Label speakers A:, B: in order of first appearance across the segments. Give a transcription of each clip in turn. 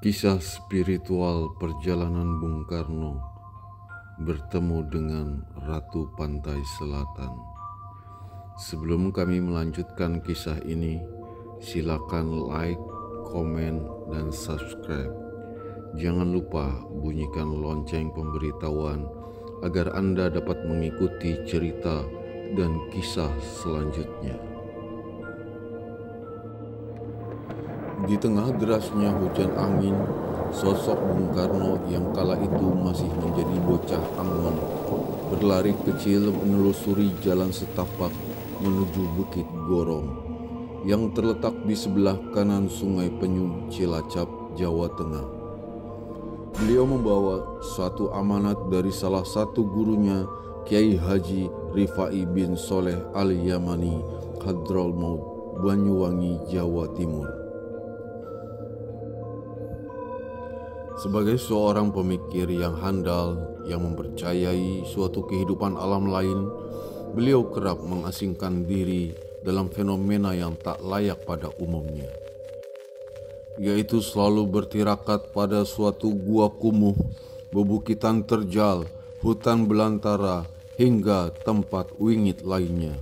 A: Kisah spiritual perjalanan Bung Karno bertemu dengan Ratu Pantai Selatan. Sebelum kami melanjutkan kisah ini, silakan like, komen, dan subscribe. Jangan lupa bunyikan lonceng pemberitahuan agar Anda dapat mengikuti cerita dan kisah selanjutnya. Di tengah derasnya hujan angin, sosok Bung Karno yang kala itu masih menjadi bocah angon berlari kecil menelusuri jalan setapak menuju Bukit Gorong yang terletak di sebelah kanan Sungai Penyu, Cilacap, Jawa Tengah. Beliau membawa suatu amanat dari salah satu gurunya, Kiai Haji Rifai bin Soleh Al-Yamani, Hadrol Maut, Banyuwangi, Jawa Timur. Sebagai seorang pemikir yang handal yang mempercayai suatu kehidupan alam lain, beliau kerap mengasingkan diri dalam fenomena yang tak layak pada umumnya, yaitu selalu bertirakat pada suatu gua kumuh, bebukitan terjal, hutan belantara, hingga tempat wingit lainnya.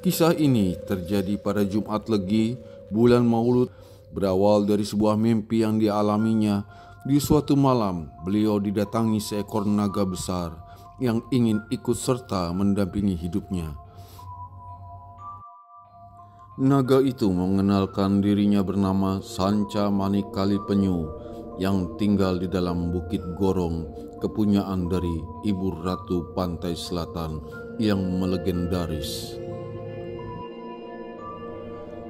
A: Kisah ini terjadi pada Jumat Legi, bulan Maulud, berawal dari sebuah mimpi yang dialaminya. Di suatu malam, beliau didatangi seekor naga besar yang ingin ikut serta mendampingi hidupnya. Naga itu mengenalkan dirinya bernama Sanca Manik Kali Penyu yang tinggal di dalam Bukit Gorong, kepunyaan dari Ibu Ratu Pantai Selatan yang melegendaris.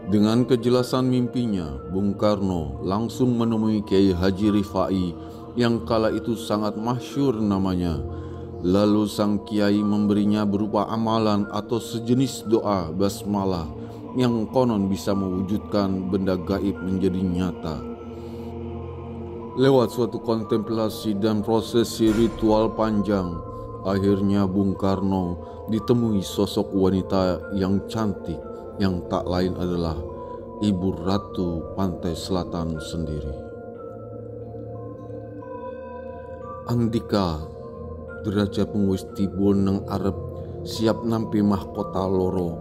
A: Dengan kejelasan mimpinya, Bung Karno langsung menemui Kiai Haji Rifai yang kala itu sangat masyhur namanya. Lalu sang kiai memberinya berupa amalan atau sejenis doa basmalah yang konon bisa mewujudkan benda gaib menjadi nyata. Lewat suatu kontemplasi dan prosesi ritual panjang, akhirnya Bung Karno ditemui sosok wanita yang cantik, yang tak lain adalah Ibu Ratu Pantai Selatan sendiri. Andika derajat wis tiba nang arep siap nampi mahkota loro,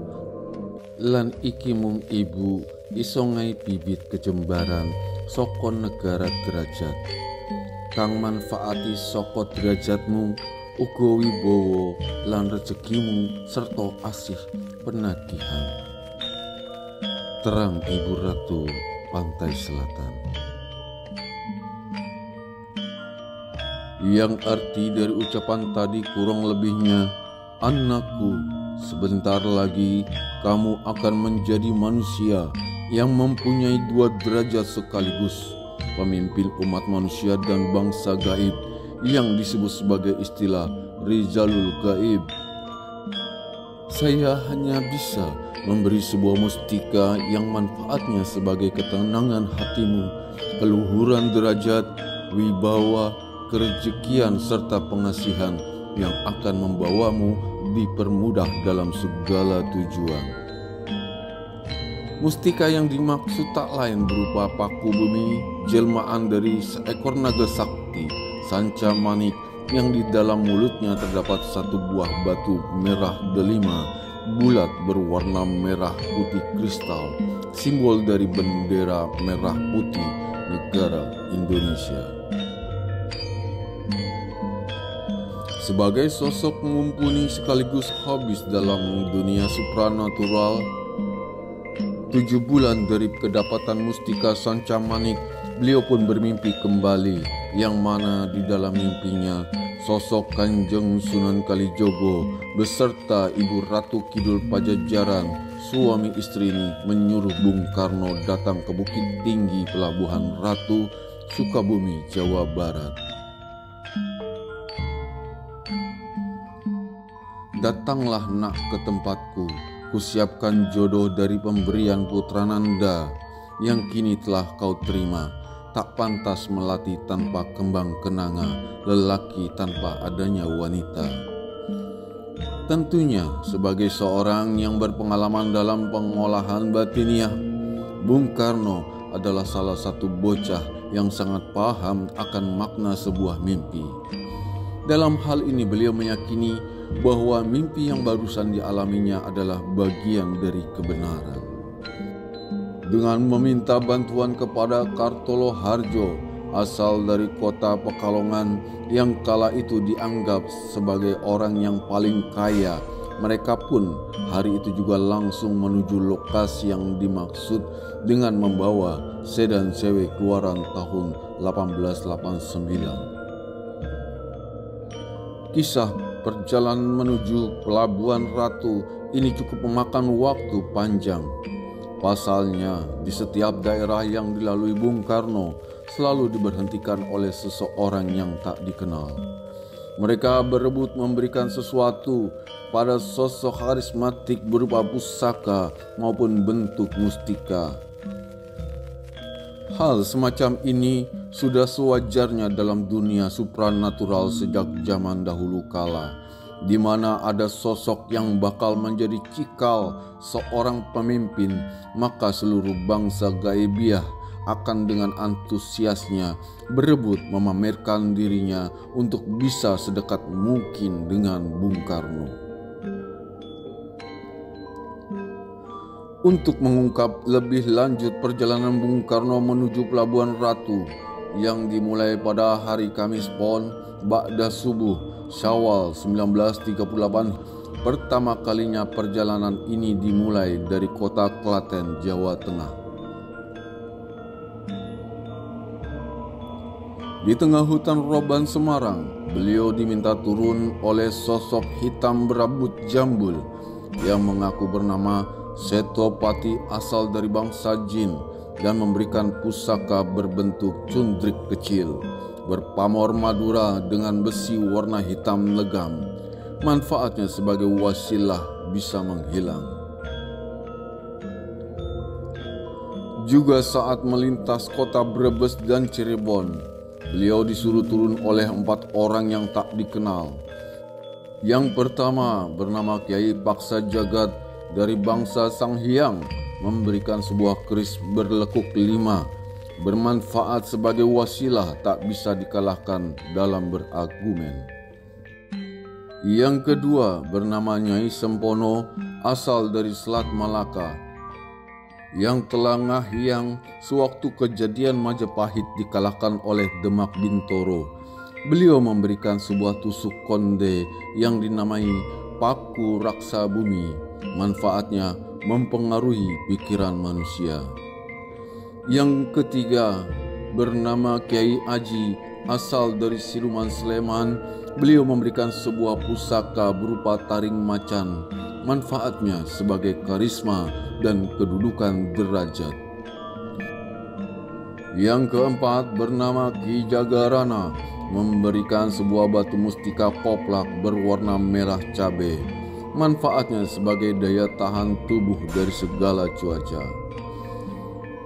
A: lan iki mung ibu iso ngai bibit kejembaran saka negara derajat kang manfaati saka derajatmu uga wibawa lan rezekimu serta asih penagihan. Terang Ibu Ratu Pantai Selatan. Yang arti dari ucapan tadi kurang lebihnya, anakku, sebentar lagi kamu akan menjadi manusia yang mempunyai dua derajat sekaligus, pemimpin umat manusia dan bangsa gaib yang disebut sebagai istilah Rizalul Gaib. Saya hanya bisa memberi sebuah mustika yang manfaatnya sebagai ketenangan hatimu, keluhuran derajat, wibawa, kerejekian serta pengasihan yang akan membawamu dipermudah dalam segala tujuan. Mustika yang dimaksud tak lain berupa paku bumi, jelmaan dari seekor naga sakti, Sanca Manik, yang di dalam mulutnya terdapat satu buah batu merah delima bulat berwarna merah putih kristal, simbol dari bendera merah putih negara Indonesia. Sebagai sosok mumpuni sekaligus habis dalam dunia supranatural, 7 bulan dari kedapatan mustika Sanca Manik, beliau pun bermimpi kembali, yang mana di dalam mimpinya sosok Kanjeng Sunan Kalijogo beserta Ibu Ratu Kidul Pajajaran, suami istri ini, menyuruh Bung Karno datang ke Bukit Tinggi Pelabuhan Ratu, Sukabumi, Jawa Barat. Datanglah nak ke tempatku, kusiapkan jodoh dari pemberian putra Nanda yang kini telah kau terima. Tak pantas melatih tanpa kembang kenanga, lelaki tanpa adanya wanita. Tentunya sebagai seorang yang berpengalaman dalam pengolahan batiniah, Bung Karno adalah salah satu bocah yang sangat paham akan makna sebuah mimpi. Dalam hal ini beliau meyakini bahwa mimpi yang barusan dialaminya adalah bagian dari kebenaran. Dengan meminta bantuan kepada Kartolo Harjo, asal dari kota Pekalongan yang kala itu dianggap sebagai orang yang paling kaya, mereka pun hari itu juga langsung menuju lokasi yang dimaksud dengan membawa sedan CW keluaran tahun 1889. Kisah perjalanan menuju Pelabuhan Ratu ini cukup memakan waktu panjang. Pasalnya, di setiap daerah yang dilalui Bung Karno selalu diberhentikan oleh seseorang yang tak dikenal. Mereka berebut memberikan sesuatu pada sosok karismatik berupa pusaka maupun bentuk mustika. Hal semacam ini sudah sewajarnya dalam dunia supranatural sejak zaman dahulu kala, di mana ada sosok yang bakal menjadi cikal seorang pemimpin, maka seluruh bangsa gaibiyah akan dengan antusiasnya berebut memamerkan dirinya untuk bisa sedekat mungkin dengan Bung Karno. Untuk mengungkap lebih lanjut perjalanan Bung Karno menuju Pelabuhan Ratu yang dimulai pada hari Kamis Pon Ba'da Subuh Syawal 1938, pertama kalinya perjalanan ini dimulai dari kota Klaten, Jawa Tengah. Di tengah hutan Roban Semarang, beliau diminta turun oleh sosok hitam berambut jambul yang mengaku bernama Setopati asal dari bangsa jin dan memberikan pusaka berbentuk cundrik kecil berpamor Madura dengan besi warna hitam legam. Manfaatnya sebagai wasilah bisa menghilang. Juga saat melintas kota Brebes dan Cirebon, beliau disuruh turun oleh 4 orang yang tak dikenal. Yang pertama bernama Kiai Paksa Jagat dari bangsa Sanghyang, memberikan sebuah keris berlekuk 5, bermanfaat sebagai wasilah tak bisa dikalahkan dalam berargumen. Yang kedua bernama Nyai Sempono asal dari Selat Malaka, yang telah ngahyang sewaktu kejadian Majapahit dikalahkan oleh Demak Bintoro. Beliau memberikan sebuah tusuk konde yang dinamai paku raksa bumi. Manfaatnya mempengaruhi pikiran manusia. Yang ketiga bernama Kiai Aji asal dari Siluman Sleman. Beliau memberikan sebuah pusaka berupa taring macan. Manfaatnya sebagai karisma dan kedudukan derajat. Yang keempat bernama Ki Jagarana, memberikan sebuah batu mustika koplak berwarna merah cabai. Manfaatnya sebagai daya tahan tubuh dari segala cuaca.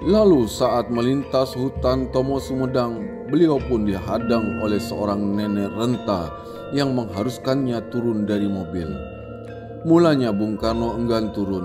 A: Lalu saat melintas hutan Tomo Sumedang, beliau pun dihadang oleh seorang nenek renta yang mengharuskannya turun dari mobil. Mulanya Bung Karno enggan turun,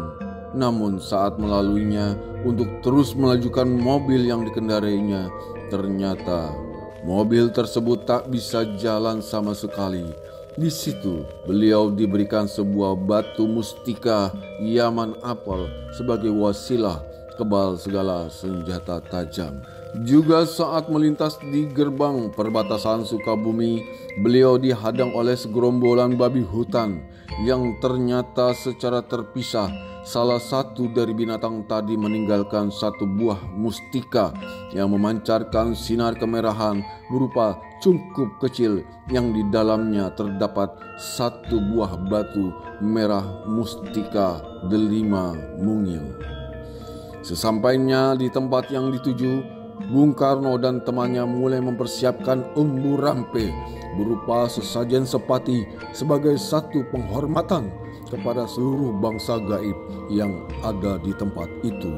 A: namun saat melaluinya untuk terus melajukan mobil yang dikendarainya, ternyata mobil tersebut tak bisa jalan sama sekali. Di situ beliau diberikan sebuah batu mustika Yaman Apel sebagai wasilah kebal segala senjata tajam. Juga saat melintas di gerbang perbatasan Sukabumi, beliau dihadang oleh segerombolan babi hutan yang ternyata secara terpisah salah satu dari binatang tadi meninggalkan satu buah mustika yang memancarkan sinar kemerahan berupa cungkup kecil yang di dalamnya terdapat satu buah batu merah mustika delima mungil. Sesampainya di tempat yang dituju, Bung Karno dan temannya mulai mempersiapkan umbu rampe berupa sesajen sepati sebagai satu penghormatan kepada seluruh bangsa gaib yang ada di tempat itu.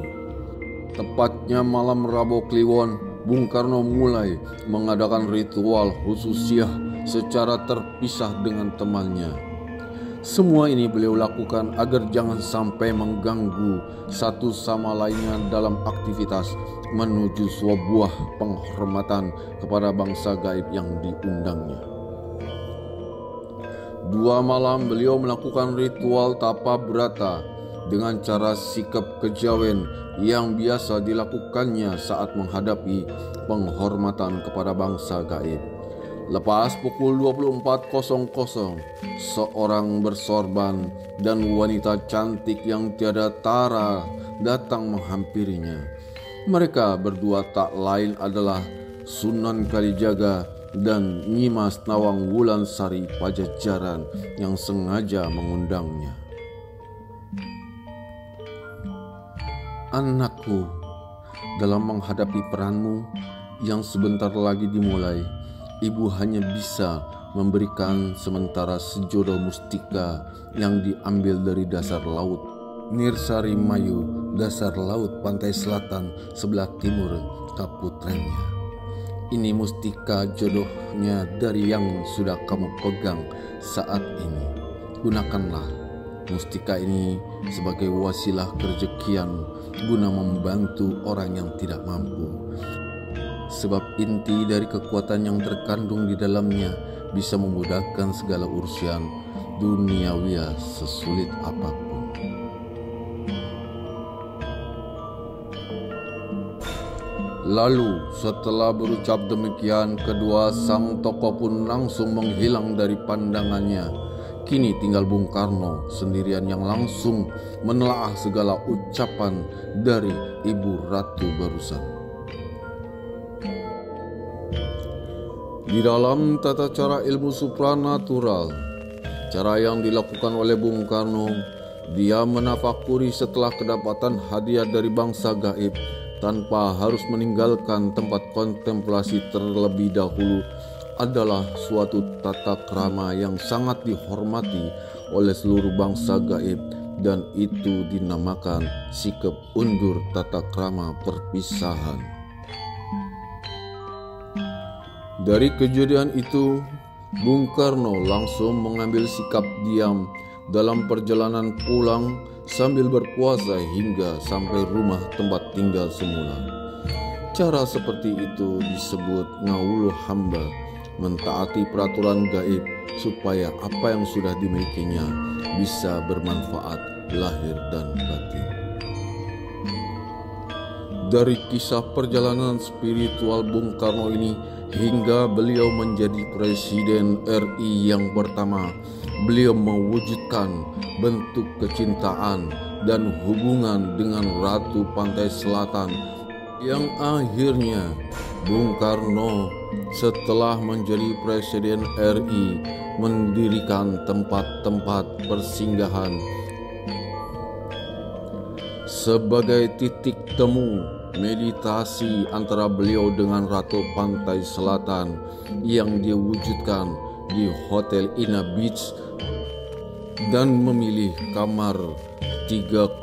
A: Tepatnya malam Rabo Kliwon, Bung Karno mulai mengadakan ritual khususiyah secara terpisah dengan temannya. Semua ini beliau lakukan agar jangan sampai mengganggu satu sama lainnya dalam aktivitas menuju sebuah penghormatan kepada bangsa gaib yang diundangnya. 2 malam beliau melakukan ritual tapa brata dengan cara sikap kejawen yang biasa dilakukannya saat menghadapi penghormatan kepada bangsa gaib. Lepas pukul 24.00, seorang bersorban dan wanita cantik yang tiada tara datang menghampirinya. Mereka berdua tak lain adalah Sunan Kalijaga dan Nyimas Nawang Wulansari Pajajaran yang sengaja mengundangnya. Anakku, dalam menghadapi peranmu yang sebentar lagi dimulai, ibu hanya bisa memberikan sementara sejodol mustika yang diambil dari dasar laut Nirsari Mayu, dasar laut pantai selatan sebelah timur Kaputrenya. Ini mustika jodohnya dari yang sudah kamu pegang saat ini. Gunakanlah mustika ini sebagai wasilah kerejekian guna membantu orang yang tidak mampu. Sebab inti dari kekuatan yang terkandung di dalamnya bisa memudahkan segala urusan duniawi sesulit apapun. Lalu setelah berucap demikian, kedua sang tokoh pun langsung menghilang dari pandangannya. Kini tinggal Bung Karno sendirian yang langsung menelaah segala ucapan dari Ibu Ratu barusan. Di dalam tata cara ilmu supranatural, cara yang dilakukan oleh Bung Karno, dia menafakuri setelah kedapatan hadiah dari bangsa gaib tanpa harus meninggalkan tempat kontemplasi terlebih dahulu adalah suatu tata krama yang sangat dihormati oleh seluruh bangsa gaib, dan itu dinamakan sikap undur tata krama perpisahan. Dari kejadian itu, Bung Karno langsung mengambil sikap diam dalam perjalanan pulang sambil berpuasa hingga sampai rumah tempat tinggal semula. Cara seperti itu disebut ngawuluh hamba, mentaati peraturan gaib supaya apa yang sudah dimilikinya bisa bermanfaat lahir dan batin. Dari kisah perjalanan spiritual Bung Karno ini hingga beliau menjadi Presiden RI yang pertama, beliau mewujudkan bentuk kecintaan dan hubungan dengan Ratu Pantai Selatan yang akhirnya Bung Karno setelah menjadi Presiden RI mendirikan tempat-tempat persinggahan sebagai titik temu meditasi antara beliau dengan Ratu Pantai Selatan yang diwujudkan di Hotel Ina Beach dan memilih kamar 308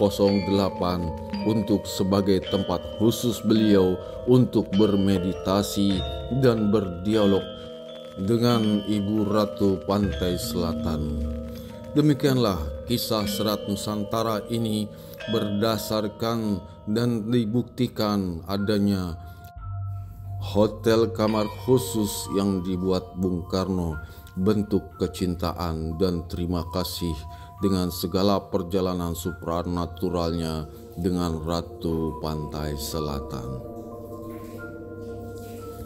A: untuk sebagai tempat khusus beliau untuk bermeditasi dan berdialog dengan Ibu Ratu Pantai Selatan. Demikianlah kisah Serat Nusantara ini berdasarkan dan dibuktikan adanya hotel kamar khusus yang dibuat Bung Karno, bentuk kecintaan dan terima kasih dengan segala perjalanan supranaturalnya dengan Ratu Pantai Selatan.